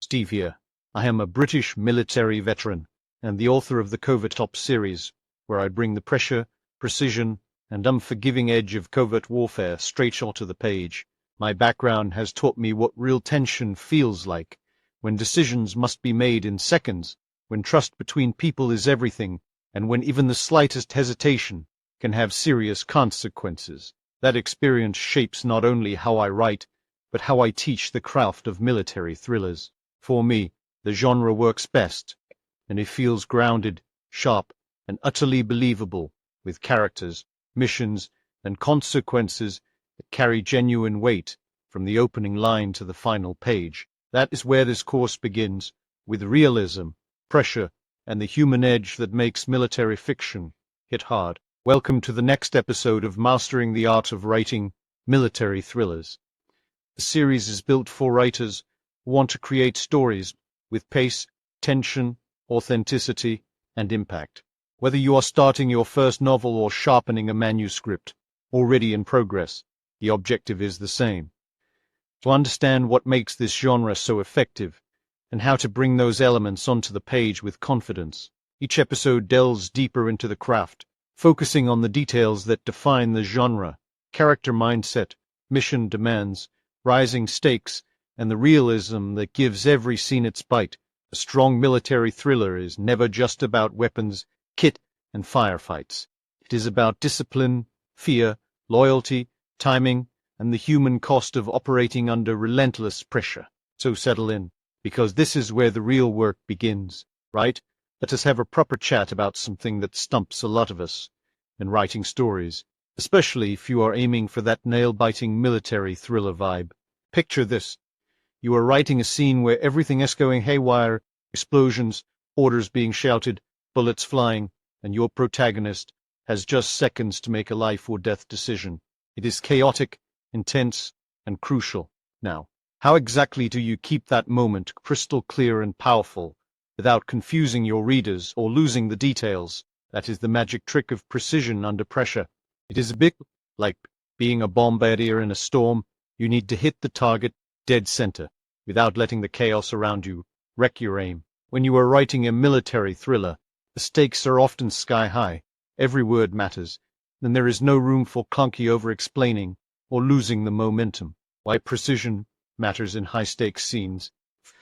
Steve here. I am a British military veteran and the author of the Covert Ops series, where I bring the pressure, precision, and unforgiving edge of covert warfare straight onto the page. My background has taught me what real tension feels like, when decisions must be made in seconds, when trust between people is everything, and when even the slightest hesitation can have serious consequences. That experience shapes not only how I write, but how I teach the craft of military thrillers. For me, the genre works best, and it feels grounded, sharp, and utterly believable, with characters, missions, and consequences that carry genuine weight from the opening line to the final page. That is where this course begins, with realism, pressure, and the human edge that makes military fiction hit hard. Welcome to the next episode of Mastering the Art of Writing Military Thrillers. The series is built for writers who want to create stories with pace, tension, authenticity, and impact. Whether you are starting your first novel or sharpening a manuscript already in progress, the objective is the same: to understand what makes this genre so effective and how to bring those elements onto the page with confidence. Each episode delves deeper into the craft, focusing on the details that define the genre: character mindset, mission demands, rising stakes, and the realism that gives every scene its bite. A strong military thriller is never just about weapons, kit, and firefights. It is about discipline, fear, loyalty, timing, and the human cost of operating under relentless pressure. So settle in, because this is where the real work begins, right? Let us have a proper chat about something that stumps a lot of us in writing stories, especially if you are aiming for that nail-biting military thriller vibe. Picture this. You are writing a scene where everything is going haywire, explosions, orders being shouted, bullets flying, and your protagonist has just seconds to make a life or death decision. It is chaotic, intense, and crucial. Now, how exactly do you keep that moment crystal clear and powerful without confusing your readers or losing the details? That is the magic trick of precision under pressure. It is a bit like being a bombardier in a storm. You need to hit the target dead center without letting the chaos around you wreck your aim. When you are writing a military thriller, the stakes are often sky high. Every word matters, and there is no room for clunky over-explaining or losing the momentum. Why precision matters in high-stakes scenes.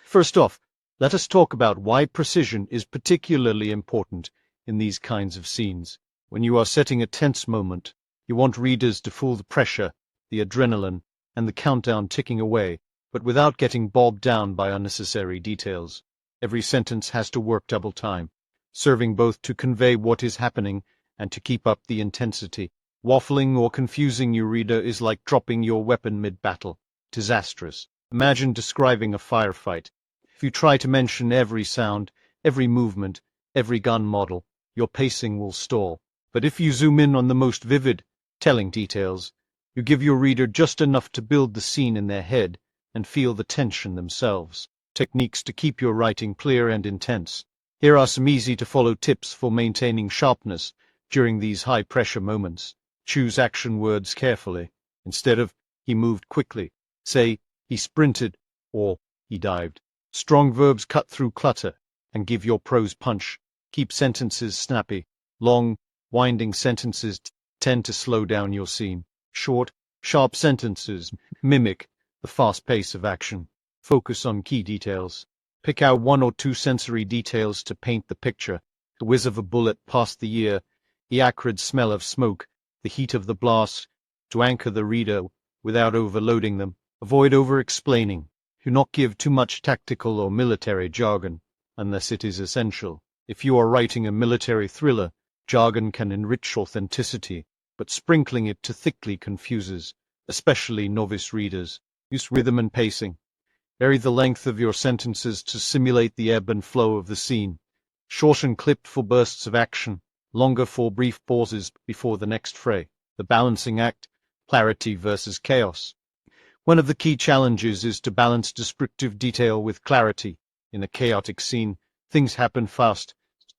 First off, let us talk about why precision is particularly important in these kinds of scenes. When you are setting a tense moment, you want readers to feel the pressure, the adrenaline, and the countdown ticking away, but without getting bogged down by unnecessary details. Every sentence has to work double time, serving both to convey what is happening and to keep up the intensity. Waffling or confusing your reader is like dropping your weapon mid-battle. Disastrous. Imagine describing a firefight. If you try to mention every sound, every movement, every gun model, your pacing will stall. But if you zoom in on the most vivid, telling details, you give your reader just enough to build the scene in their head and feel the tension themselves. Techniques to keep your writing clear and intense. Here are some easy-to-follow tips for maintaining sharpness during these high-pressure moments. Choose action words carefully. Instead of, "he moved quickly," say, "he sprinted," or "he dived." Strong verbs cut through clutter and give your prose punch. Keep sentences snappy. Long, winding sentences tend to slow down your scene. Short, sharp sentences mimic the fast pace of action. Focus on key details. Pick out one or two sensory details to paint the picture: the whiz of a bullet past the ear, the acrid smell of smoke, the heat of the blast, to anchor the reader without overloading them. Avoid over-explaining. Do not give too much tactical or military jargon unless it is essential. If you are writing a military thriller, jargon can enrich authenticity, but sprinkling it too thickly confuses, especially novice readers. Use rhythm and pacing. Vary the length of your sentences to simulate the ebb and flow of the scene. Short and clipped for bursts of action, longer for brief pauses before the next fray. The balancing act: clarity versus chaos. One of the key challenges is to balance descriptive detail with clarity. In a chaotic scene, things happen fast,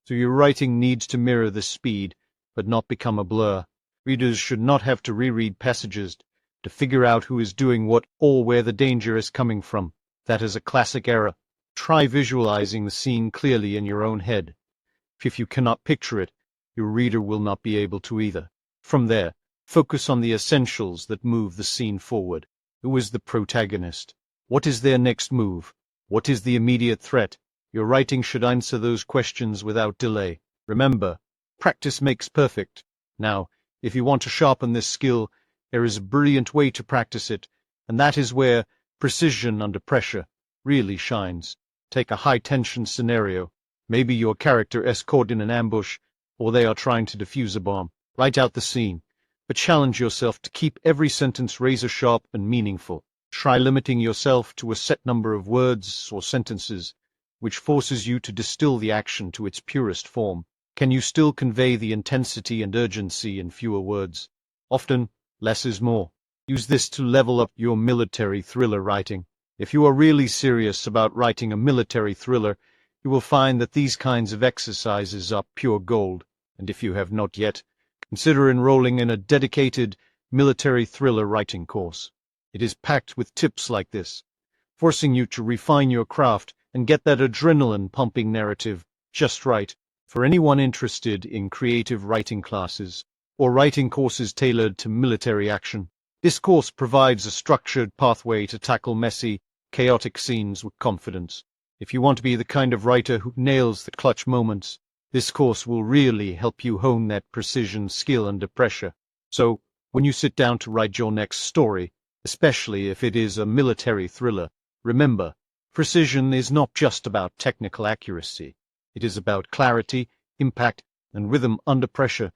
so your writing needs to mirror the speed, but not become a blur. Readers should not have to reread passages to figure out who is doing what or where the danger is coming from. That is a classic error. Try visualizing the scene clearly in your own head. If you cannot picture it, your reader will not be able to either. From there, focus on the essentials that move the scene forward. Who is the protagonist? What is their next move? What is the immediate threat? Your writing should answer those questions without delay. Remember, practice makes perfect. Now, if you want to sharpen this skill, there is a brilliant way to practice it, and that is where precision under pressure really shines. Take a high-tension scenario. Maybe your character is caught in an ambush, or they are trying to defuse a bomb. Write out the scene, but challenge yourself to keep every sentence razor-sharp and meaningful. Try limiting yourself to a set number of words or sentences, which forces you to distill the action to its purest form. Can you still convey the intensity and urgency in fewer words? Often, less is more. Use this to level up your military thriller writing. If you are really serious about writing a military thriller, you will find that these kinds of exercises are pure gold, and if you have not yet, consider enrolling in a dedicated military thriller writing course. It is packed with tips like this, forcing you to refine your craft and get that adrenaline-pumping narrative just right. For anyone interested in creative writing classes or writing courses tailored to military action, this course provides a structured pathway to tackle messy, chaotic scenes with confidence. If you want to be the kind of writer who nails the clutch moments, this course will really help you hone that precision skill under pressure. So, when you sit down to write your next story, especially if it is a military thriller, remember, precision is not just about technical accuracy. It is about clarity, impact, and rhythm under pressure.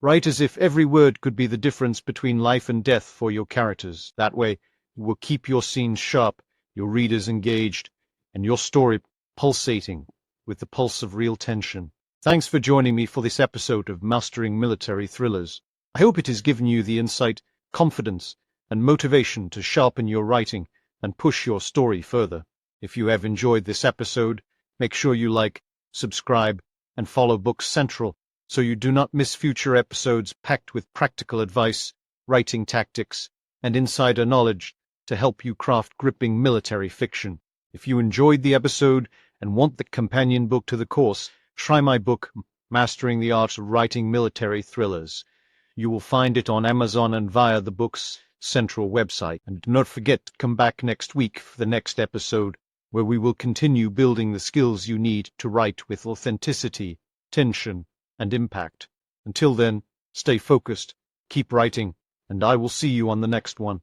Write as if every word could be the difference between life and death for your characters. That way, you will keep your scenes sharp, your readers engaged, and your story pulsating with the pulse of real tension. Thanks for joining me for this episode of Mastering Military Thrillers. I hope it has given you the insight, confidence, and motivation to sharpen your writing and push your story further. If you have enjoyed this episode, make sure you like, subscribe, and follow Books Central so you do not miss future episodes packed with practical advice, writing tactics, and insider knowledge to help you craft gripping military fiction. If you enjoyed the episode and want the companion book to the course, try my book, Mastering the Art of Writing Military Thrillers. You will find it on Amazon and via the Books Central website. And do not forget to come back next week for the next episode, where we will continue building the skills you need to write with authenticity, tension, and impact. Until then, stay focused, keep writing, and I will see you on the next one.